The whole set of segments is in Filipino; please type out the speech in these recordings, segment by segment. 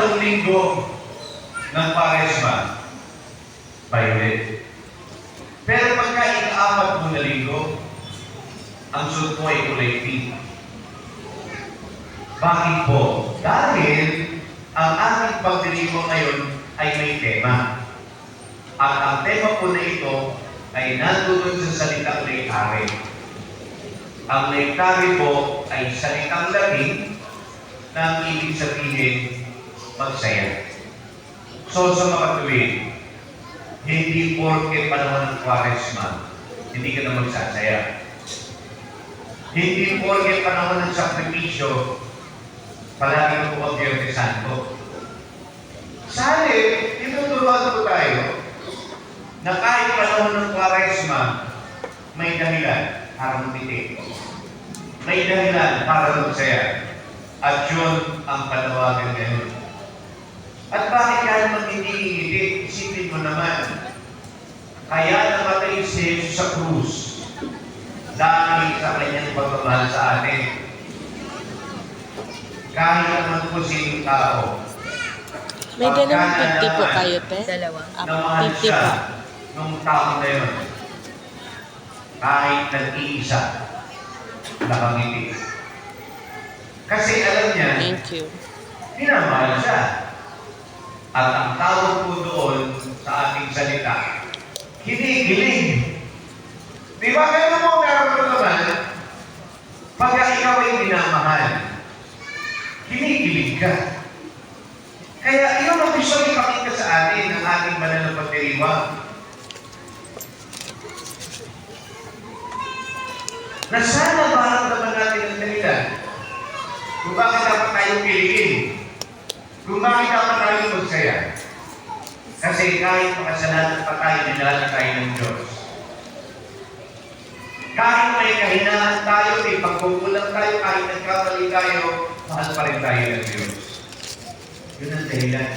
3 linggo ng Kwaresma, violet. Pero pagka ika-4 mo na linggo, ang suot mo ay kulay pink. Bakit po? Dahil ang ating pagdiriwang ngayon ay may tema. At ang tema po na ito ay nandun sa salitang laitare. Ang laitare po ay salitang Latin na ang ibig sabihin magsaya. So sa mga tuwid, hindi porke panahon ng Kwaresma, hindi ka na magsasaya. Hindi porke panahon ng sakripisyo, palagi mo ang Biyernes Santo. Sali, tinuturuan po tayo na kahit panahon ng Kwaresma, may dahilan para magtitik. May dahilan para magsaya. At yun ang panawagan ngayon. At bakit kaya naman hindi isipin mo naman, kaya namatay si Jesus sa krus dahil sa kanyang pagmamahal sa atin. Kahit naman po sinong tao, May dalawang 50 po kayo, te? Dalawa. namahal 50 siya po. nung taon na yun. Kahit nag-iisa, nakangiti. Kasi alam niya, Thank you. minamahal siya. At ang tawag po doon sa ating salita, kinikilig. Di ba kaya mo nararamdaman, pagka ikaw ay minamahal, kinikilig ka. Kaya iyon ang gusto ipakita sa atin ng ating banal na pagdiriwang. Na sana maramdaman natin ang dahilan kung bakit dapat tayong kiligin. Kung bakit dapat tayo magsaya. Kasi kahit makasalanan pa tayo, dinala tayo ng Diyos. Kahit may kahinaan tayo, may pagkukulang tayo, kahit nagkamali tayo, mahal pa rin tayo ng Diyos. Yun ang dahilan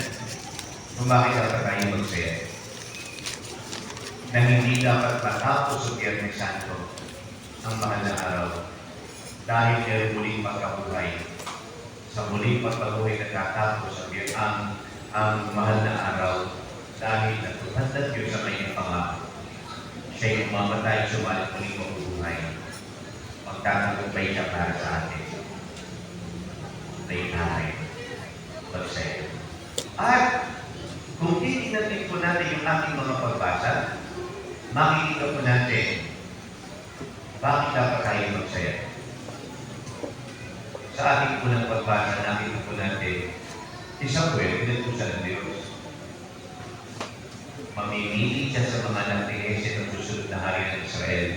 kung bakit dapat tayo magsaya. Na hindi dapat matapos sa Biyernes Santo ang mahal na araw dahil may muling pagkabuhay. Sa muling pagkabuhay nagtatapos ang mahal na araw dahil natupad ng Diyos sa kanyang pangako. Siya'y umamatay, sumalit muling mabubuhay. Magtatagumpay siya para sa atin. Laitare. Magsaya. At kung titignan din po natin yung ating mga pagbasa, makikita po natin bakit dapat tayo magsaya. Sa ating unang pagbasa, nakita po natin, si Samuel, pinutusan ng Diyos. Mamimili siya sa mga anak ni Jesse ng susunod na hari ng Israel.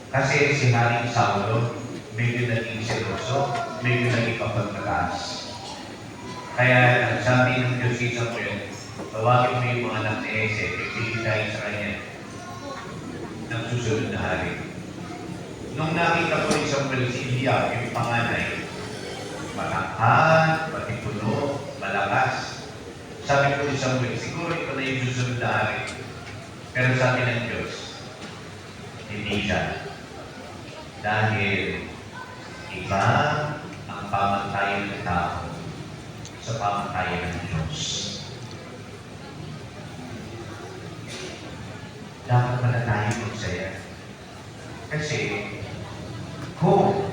Kasi si Haring Saulo, medyo naging seloso, medyo naging kapagmataas. Kaya ang sabi ng Diyos si Samuel, tawagin mo yung mga anak ni Jesse, pipili tayo sa kanya ng susunod na hari. Nung nakita ko ni Samuel si Eliab, yung panganay, malakad, patipuno, malakas. Sabi ko ni Samuel, siguro ito na yung susunod na hari. Pero sabi ng Diyos, hindi siya. Dahil iba ang pamantayan ng tao sa pamantayan ng Diyos. Dapat pala tayo magsaya. Kasi kung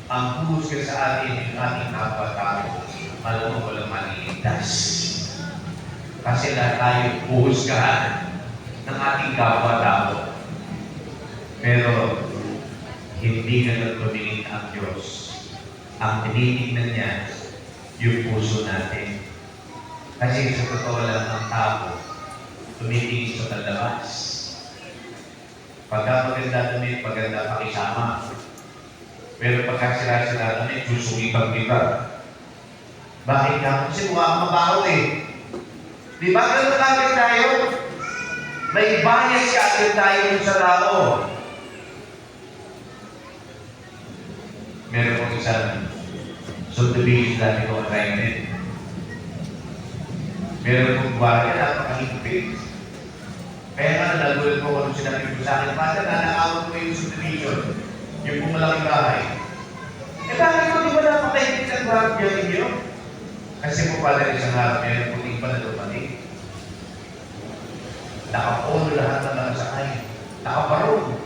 ang husga sa atin yung ating kapwa-tao, malamang walang maliligtas. Kasi lahat tayo huhusgahan ng ating kapwa-tao. Pero hindi ganun tumingin ang Diyos. Ang tinitingnan niya, yung puso natin. Kasi sa totoo lang ang tao, tumitingin sa talabas. Pagka maganda damit, maganda pakisama. Pero pagka sila damit, susungipang kita. Bakit ka? Kasi mukha mabaho eh. Di ba ganun agad tayo? May bias ka agad tayo sa tao. Meron kong isang subdivision dati ko assignment. Meron kong gwardiya na napakahigpit. Kaya nga nagulat ko kung sinabi ko sa akin, Father, nanakawag ko yung subdivision, yung pumalaking bahay. Eh bakit ko di ba napakahigpit ang gwardiya ninyo? Kasi po pala isang araw ngayon, puting pa na dumating. Nakapolo lahat ng mga sakay. Nakabarong.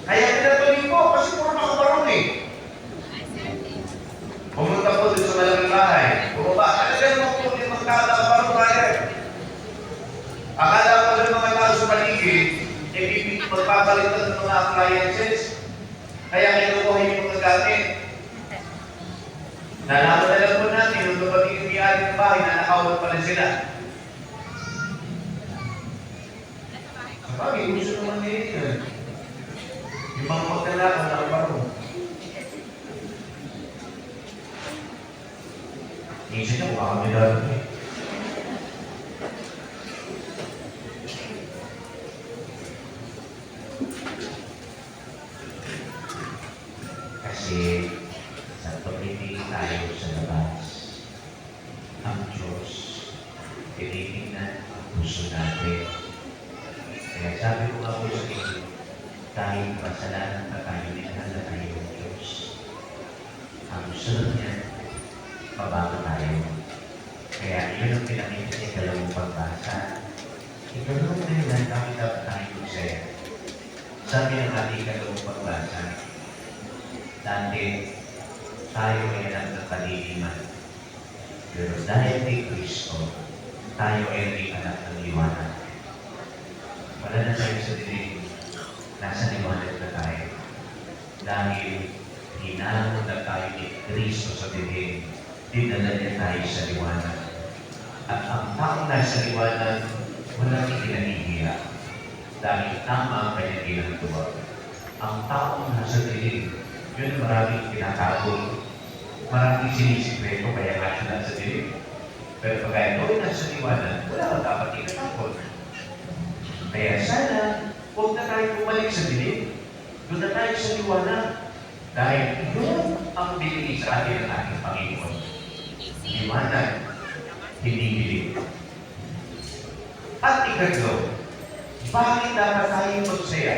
Kaya pinatuloy ko kasi puro nakabarong eh. Pumunta po dun sa malaking bahay. Bumaba. Talaga naman po yung magkakabarong kaya. Akala ko ng mga tao sa paligid, magpapalitan ng mga appliances. Kaya kinukuha yung mga gamit. Nalaman na lang po natin, nung dumating yung biyari ng bahay, nanakawat pala sila. Sabagay, gusto naman nila yun. Yung mga magkalakang nakabarong. Minsan niya, baka kami dito. Kasi sa pagpipili tayo sa labas, ang Diyos, tinitingnan ang puso natin. Kaya sabi ko nga po sa inyo, dahil pasalanan pa tayo, minahal na tayo ng Diyos. Ang sunod niya, mabago tayo. Kaya yun ang pinakita niya dalawang pagbasa. Ikalawang na yun, kami dapat tayo magsaya. Sabi ng ating dalawang pagbasa, dati tayo ay anak ng kaliliman. Pero dahil kay Kristo, tayo ay naging anak ng liwanag. Wala na tayo sa dilim, nasa liwanag na tayo. Dahil hinangon na tayo ni Kristo sa dilim, dinala niya tayo sa liwanag. At ang taong nasa liwanag, walang ikinahihiya. Dahil tama ang kanyang ginagawa. Ang taong nasa dilim, yun maraming tinatago. Maraming sinisikreto, kaya nga siya nasa dilim. Pero pag ito nasa liwanag, wala kang dapat ikatakot. Kaya sana, huwag na tayo bumalik sa dilim. Doon na tayo sa liwanag. Dahil yun ang binigay sa atin ng ating Panginoon. Liwanag, hindi dilim. At ikatlo, bakit dapat tayo magsaya?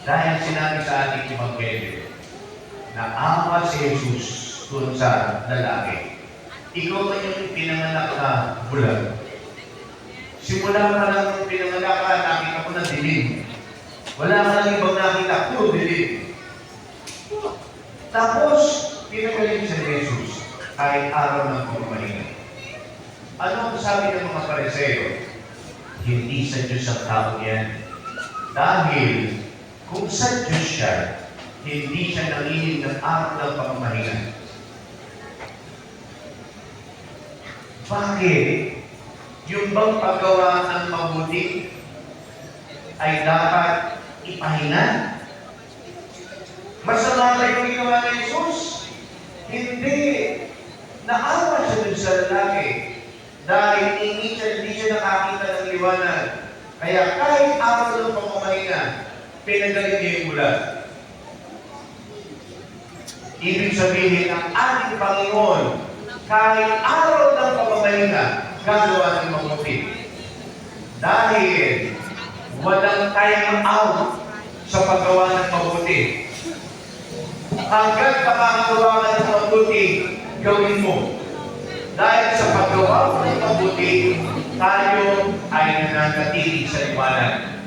Dahil sinabi sa ating Ebanghelyo, naawa si Jesus doon sa lalaki. Ikaw man yung pinanganak na bulag. Simula ka lang nung pinanganak ka, nakita ko na dilim. Wala ka lang ibang nakita, puro dilim. Tapos, pinagaling si Jesus kahit araw ng pagmamahinga. Ano ang sabi ng mga Pariseo? Hindi sa Diyos ang tao yan. Dahil kung sa Diyos siya, hindi siya nanginig ng araw ng pagmamahinga. Bakit? Yung bang paggawa ng mabuti ay dapat ipahinga? Masama ba yung ginawa ni Jesus? Hindi. Naawa siya dun sa lalaki. Dahil hindi siya nakakita ng liwanag. Kaya kahit araw ng pagmamahinga, pinagaling niya yung bulag. Ibig sabihin, ang ating Panginoon, kahit araw ng pagmamahinga, gagawa ng mabuti. Dahil walang time out sa paggawa ng mabuti. Hanggang makakagawa ka ng mabuti, gawin mo. Dahil sa paggawa mo ng mabuti, tayo ay nananatili sa liwanag.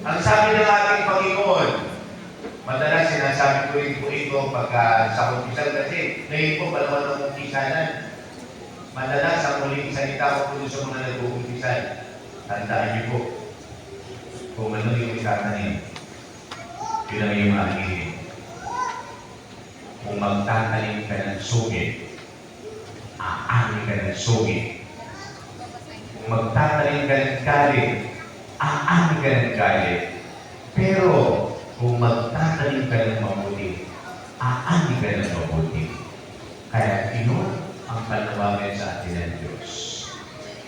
Ang sabi ng ating Panginoon, madalas sinasabi ko rin po ito pagka sa kumpisan kasi ngayon po palawan ng kumpisanan. Madalas ang muling salita ko po sa mga nag-uumpisan. Tandaan niyo po, kung ano yung itatanim, yun ang iyong aanihin. Kung magtatanim ka ng sugit, aani ka ng sugit. Kung magtatanim ka ng galit, aani ka ng galit. Pero, kung magtatanim ka ng mabuti, aani ka ng mabuti. Kaya yun ang panawagan sa atin ng Diyos.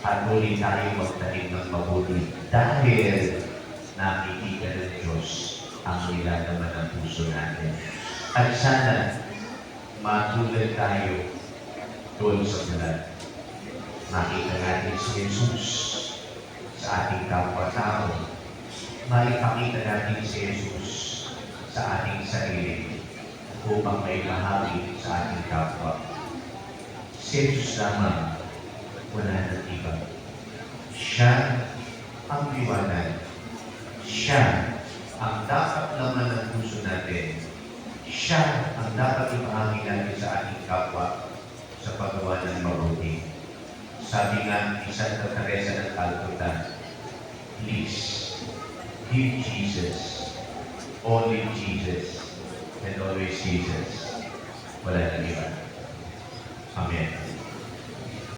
At ulit tayo magtanim ng mabuti dahil nakikita ng Diyos ang nilalaman ng puso natin. At sana matulad tayo doon sa bulan. Makita natin si Jesus sa ating kapwa-tao. Maipakita natin si Jesus sa ating sarili upang may bahagi sa ating kapwa. Si Jesus lamang, wala nang iba. Siya ang liwanag. Siya ang dapat laman ng puso natin. Siya ang dapat ipahagi natin sa ating kapwa sa paggawa ng mabuti. Sabi nga ni Santa Teresa ng Calcutta, please, give Jesus, only Jesus, and always Jesus. Wala nang iba. Amen.